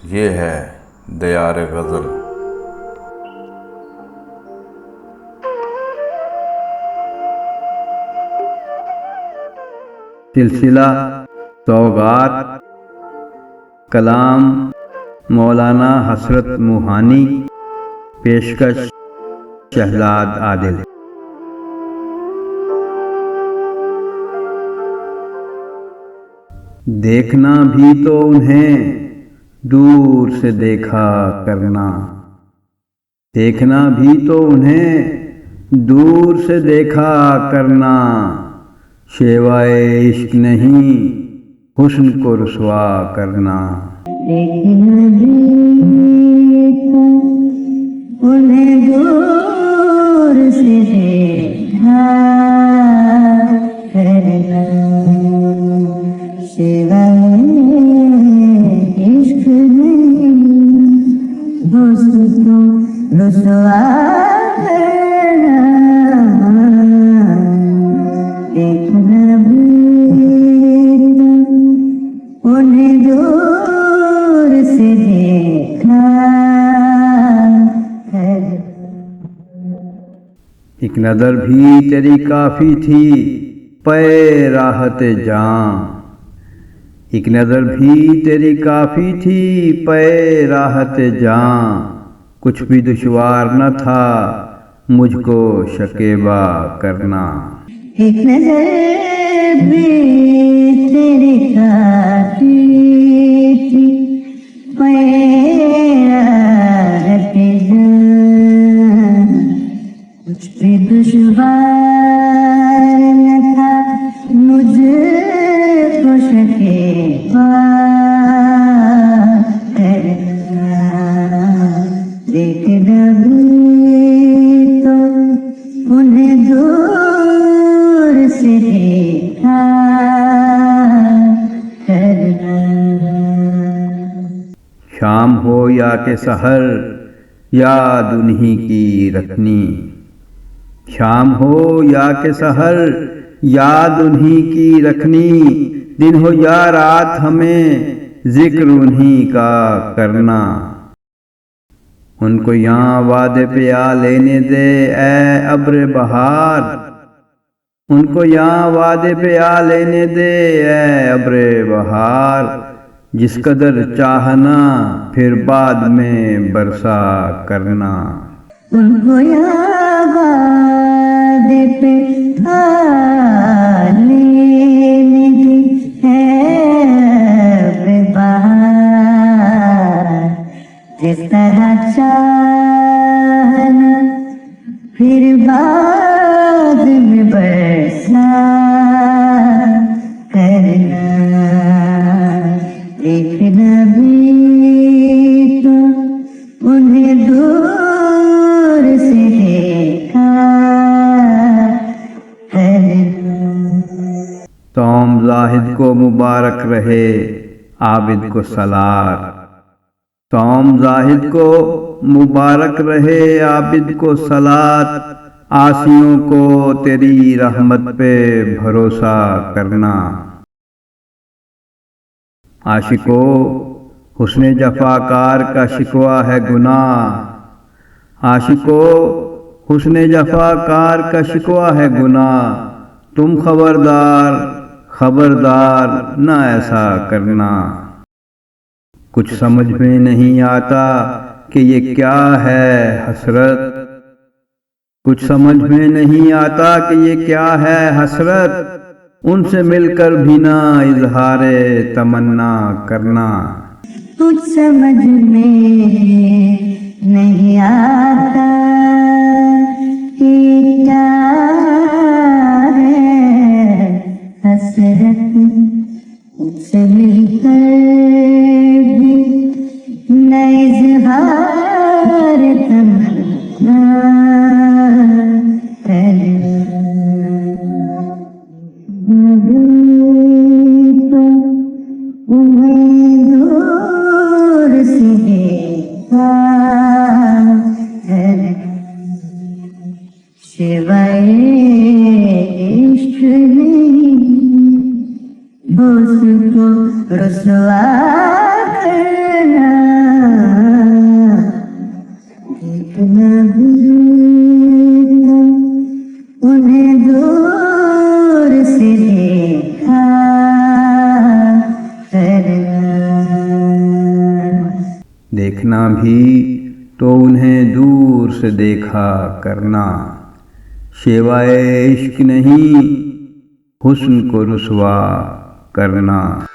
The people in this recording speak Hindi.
ये है दयार गज़ल। सिलसिला सौगात कलाम मौलाना हसरत मुहानी, पेशकश शहजाद आदिल। देखना भी तो उन्हें दूर से देखा करना, देखना भी तो उन्हें दूर से देखा करना। शेवाए इश्क नहीं हुस्न को रुसवा करना। देखना भी तो उन्हें दूर से देखा करना। सिवाय इश्क नहीं हुस्न को रुसवा करना। देखना भी तो उन्हें दूर से देखा करना। एक नज़र भी तेरी काफ़ी थी पे राहत जां, एक नज़र भी तेरी काफ़ी थी पे राहत जां। कुछ भी दुश्वार न था मुझको शकेबा करना। एक नजर भी तेरी काफी थी मेरा हटे जान। कुछ भी दुश्वार न था मुझको शकेबा करना। देखना भी तो उन्हें दूर से देखा करना। शाम हो या के सहर याद उन्हीं की रखनी, शाम हो या के सहर याद उन्हीं की रखनी। दिन हो या रात हमें जिक्र उन्हीं का करना। उनको यहाँ वादे पे आ लेने दे ए अब्र बहार, उनको यहाँ वादे पे आ लेने दे ए अब्र बहार। जिस कदर चाहना फिर बाद में बरसा करना। उनको याद पे आ लेने दे है बहार। जिस तरह चाहना फिर बाद में बरसा करना। देखना भी तो उन्हें दूर से देखा करना। तौम जाहिद को मुबारक रहे आबिद को सलात, तौम जाहिद को मुबारक रहे आबिद को सलात। आसियों को तेरी रहमत पे भरोसा करना। आशिको हुस्ने जफाकार का शिकवा है गुनाह, आशिको हुस्ने जफाकार का शिकवा है गुनाह। तुम खबरदार खबरदार ना ऐसा करना। कुछ समझ में नहीं आता कि ये क्या है हसरत, कुछ समझ में नहीं आता कि ये क्या है हसरत। उनसे मिलकर भी ना इजहारे तमन्ना करना। कुछ समझ में नहीं आता कि क्या है हसरत। मुझसे मिलकर भी न इजहार तमन्ना करना। उन्हें दूर से देखा करना। करना भी तो उन्हें दूर से देखा करना। शिवाए इश्क नहीं हुस्न को रुसवा करना।